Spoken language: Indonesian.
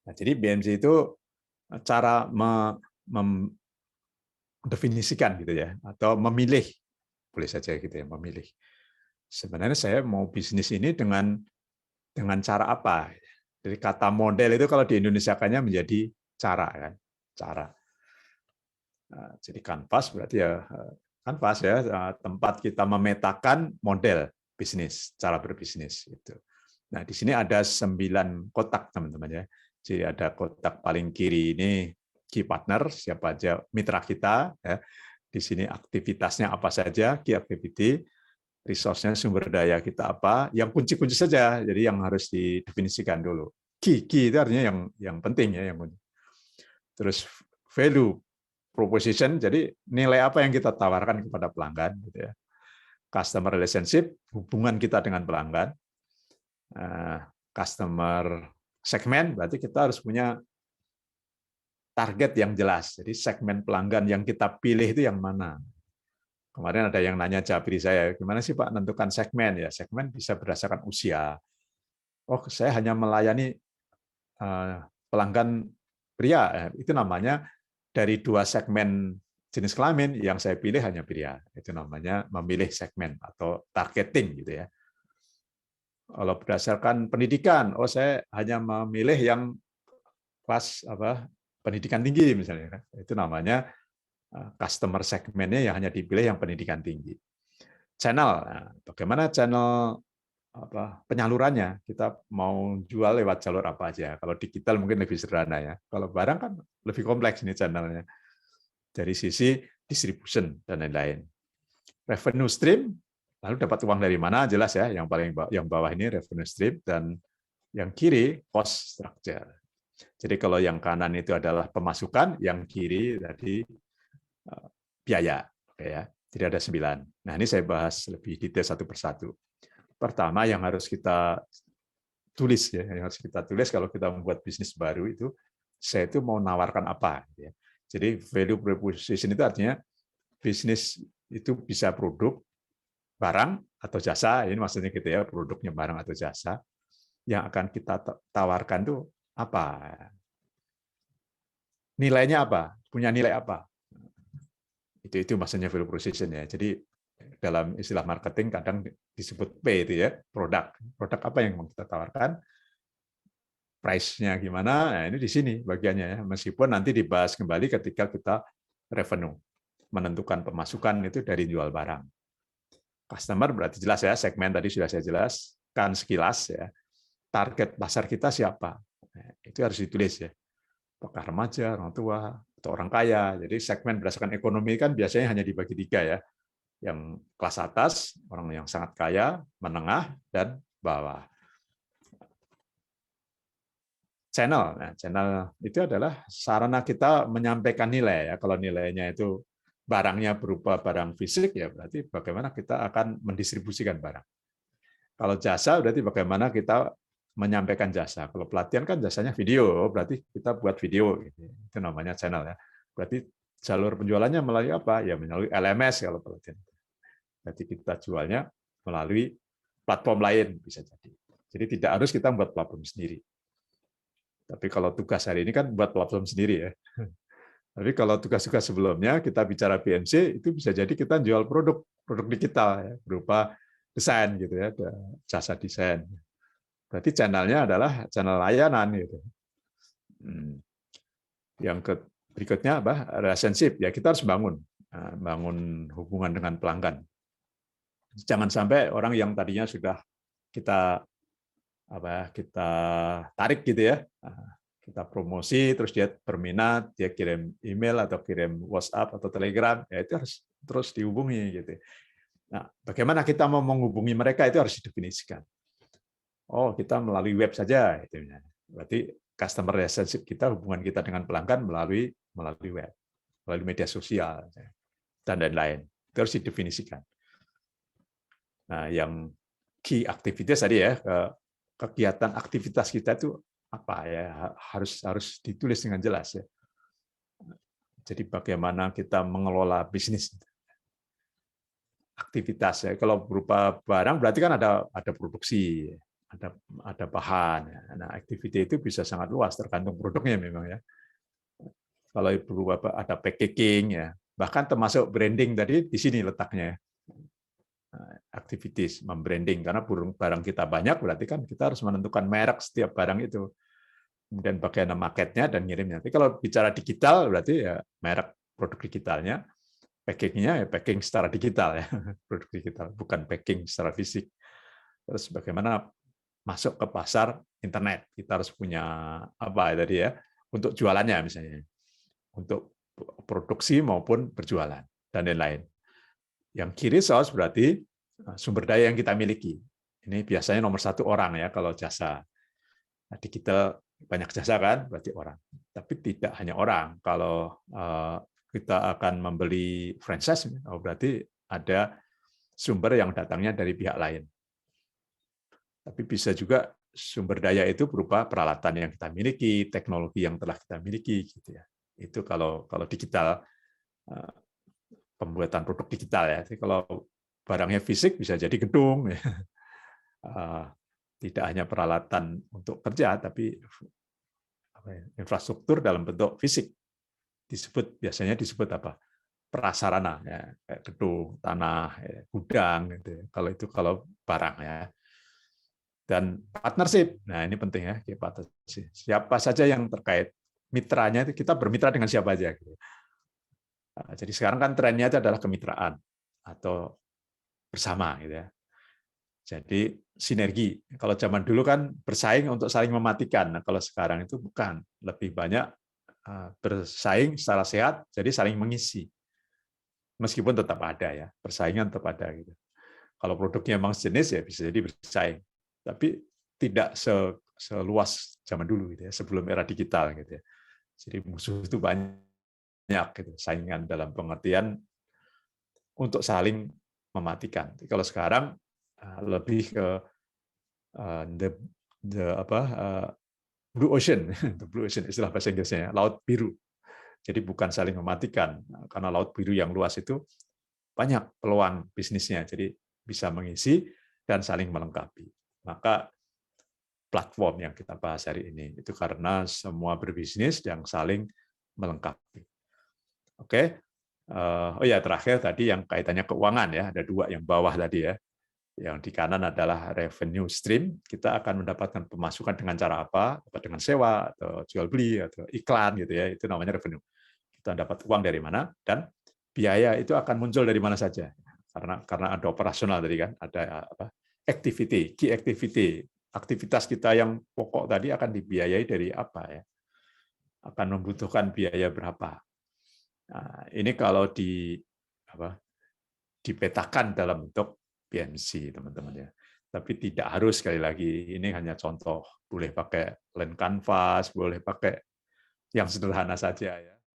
Nah, jadi BMC itu cara mendefinisikan gitu ya, atau memilih, boleh saja gitu ya, memilih. Sebenarnya saya mau bisnis ini dengan cara apa? Jadi kata model itu kalau di Indonesia-kannya menjadi cara kan, cara. Nah, jadi kanvas berarti ya kanvas ya, tempat kita memetakan model bisnis, cara berbisnis itu. Nah, di sini ada 9 kotak teman-teman ya. Jadi ada kotak paling kiri ini key partner, siapa aja mitra kita ya. Di sini aktivitasnya apa saja, key activity, resource-nya sumber daya kita apa, yang kunci-kunci saja. Jadi yang harus didefinisikan dulu. Key itu artinya yang penting ya, yang kunci. Terus value proposition, jadi nilai apa yang kita tawarkan kepada pelanggan gitu ya. Customer relationship, hubungan kita dengan pelanggan. Customer segment, berarti kita harus punya target yang jelas. Jadi segmen pelanggan yang kita pilih itu yang mana. Kemarin ada yang nanya Japri saya, gimana sih Pak menentukan segmen? Ya, segmen bisa berdasarkan usia. Oh, saya hanya melayani pelanggan pria. Itu namanya dari 2 segmen jenis kelamin yang saya pilih hanya pria. Itu namanya memilih segmen atau targeting gitu ya. Kalau berdasarkan pendidikan, oh saya hanya memilih yang kelas pendidikan tinggi misalnya, itu namanya customer segmennya yang hanya dipilih yang pendidikan tinggi. Channel, bagaimana channel penyalurannya, kita mau jual lewat jalur apa aja. Kalau digital mungkin lebih sederhana ya. Kalau barang kan lebih kompleks ini channelnya. Dari sisi distribution dan lain-lain. Revenue stream, lalu dapat uang dari mana jelas ya. Yang bawah ini revenue stream dan yang kiri cost structure. Jadi kalau yang kanan itu adalah pemasukan, yang kiri tadi biaya. Oke ya. Jadi ada 9. Nah ini saya bahas lebih detail satu persatu. Pertama yang harus kita tulis ya, yang harus kita tulis kalau kita membuat bisnis baru itu, saya itu mau nawarkan apa. Ya. Jadi value proposition itu artinya bisnis itu bisa produk, barang atau jasa. Ini maksudnya gitu ya, produknya barang atau jasa yang akan kita tawarkan itu apa? Nilainya apa? Punya nilai apa? Itu maksudnya value proposition ya. Jadi dalam istilah marketing kadang disebut P itu ya, produk. Produk apa yang mau kita tawarkan? Price-nya gimana? Nah, ini di sini bagiannya ya. Meskipun nanti dibahas kembali ketika kita revenue, menentukan pemasukan itu dari jual barang. Customer berarti jelas ya, segmen tadi sudah saya jelaskan sekilas ya. Target pasar kita siapa? Nah, itu harus ditulis ya. Apakah remaja, orang tua, atau orang kaya. Jadi segmen berdasarkan ekonomi kan biasanya hanya dibagi 3 ya. Yang kelas atas, orang yang sangat kaya, menengah, dan bawah. Channel. Nah, channel itu adalah sarana kita menyampaikan nilai ya. Kalau nilainya itu barangnya berupa barang fisik ya berarti bagaimana kita akan mendistribusikan barang. Kalau jasa berarti bagaimana kita menyampaikan jasa. Kalau pelatihan kan jasanya video, berarti kita buat video gitu. Itu namanya channel ya. Berarti jalur penjualannya melalui apa? Ya melalui LMS kalau pelatihan. Berarti kita jualnya melalui platform lain bisa jadi. Jadi tidak harus kita membuat platform sendiri. Tapi kalau tugas hari ini kan buat platform sendiri ya. Tapi kalau tugas-tugas sebelumnya kita bicara BMC itu bisa jadi kita jual produk digital ya, berupa desain gitu ya, jasa desain. Berarti channelnya adalah channel layanan gitu. Yang berikutnya apa? Relationship ya kita harus bangun hubungan dengan pelanggan. Jangan sampai orang yang tadinya sudah kita kita tarik gitu ya, kita promosi terus dia berminat, dia kirim email atau kirim WhatsApp atau Telegram, ya itu harus terus dihubungi gitu. Nah, bagaimana kita mau menghubungi mereka itu harus didefinisikan. Oh, kita melalui web saja itu. Berarti customer relationship kita, hubungan kita dengan pelanggan melalui web, melalui media sosial dan lain-lain. Itu harus didefinisikan. Nah, yang key activities tadi ya, kegiatan aktivitas kita itu apa ya, harus ditulis dengan jelas ya. Jadi bagaimana kita mengelola bisnis aktivitas ya. Kalau berupa barang berarti kan ada produksi, ada bahan. Nah, activity itu bisa sangat luas tergantung produknya memang ya. Kalau perlu ada packaging ya, bahkan termasuk branding tadi di sini letaknya. Activities membranding karena barang kita banyak berarti kan kita harus menentukan merek setiap barang itu. Kemudian bagaimana marketnya dan ngirimnya. Tapi kalau bicara digital berarti ya merek produk digitalnya, packagingnya ya packing secara digital ya, produk digital bukan packing secara fisik. Terus bagaimana masuk ke pasar internet, kita harus punya apa ya tadi ya untuk jualannya misalnya, untuk produksi maupun berjualan dan lain-lain. Yang kiri source berarti sumber daya yang kita miliki. Ini biasanya nomor satu orang ya kalau jasa. Nah, digital banyak jasa kan, berarti orang. Tapi tidak hanya orang. Kalau kita akan membeli franchise, berarti ada sumber yang datangnya dari pihak lain. Tapi bisa juga sumber daya itu berupa peralatan yang kita miliki, teknologi yang telah kita miliki, gitu ya. Itu kalau digital, pembuatan produk digital ya. Jadi kalau barangnya fisik bisa jadi gedung, ya. Tidak hanya peralatan untuk kerja, tapi infrastruktur dalam bentuk fisik. Biasanya disebut apa? Prasarana, ya, kayak gedung, tanah, ya, gudang, gitu. Kalau barang ya. Dan partnership, nah ini penting ya, partnership. Siapa saja yang terkait mitranya itu kita bermitra dengan siapa aja. Gitu. Nah, jadi sekarang kan trennya itu adalah kemitraan atau bersama, gitu ya. Jadi sinergi. Kalau zaman dulu kan bersaing untuk saling mematikan. Nah, kalau sekarang itu bukan, lebih banyak bersaing secara sehat, jadi saling mengisi. Meskipun tetap ada ya, persaingan tetap ada gitu. Kalau produknya memang sejenis ya bisa jadi bersaing, tapi tidak seluas zaman dulu gitu ya, sebelum era digital gitu ya. Jadi musuh itu banyak gitu, saingan dalam pengertian untuk saling mematikan. Kalau sekarang lebih ke blue ocean, blue ocean istilah bahasa Inggrisnya, laut biru. Jadi bukan saling mematikan, karena laut biru yang luas itu banyak peluang bisnisnya, jadi bisa mengisi dan saling melengkapi. Maka platform yang kita bahas hari ini itu karena semua berbisnis yang saling melengkapi. Oke, oh ya terakhir tadi yang kaitannya keuangan ya, ada dua yang bawah tadi ya. Yang di kanan adalah revenue stream, kita akan mendapatkan pemasukan dengan cara apa? Dengan sewa atau jual beli atau iklan gitu ya, itu namanya revenue. Kita dapat uang dari mana dan biaya itu akan muncul dari mana saja. Karena ada operasional tadi kan, ada apa? Activity, key activity. Aktivitas kita yang pokok tadi akan dibiayai dari apa ya? Akan membutuhkan biaya berapa? Nah, ini kalau dipetakan dalam bentuk PNC, teman-teman ya. Tapi tidak harus, sekali lagi, ini hanya contoh. Boleh pakai land canvas, boleh pakai yang sederhana saja ya.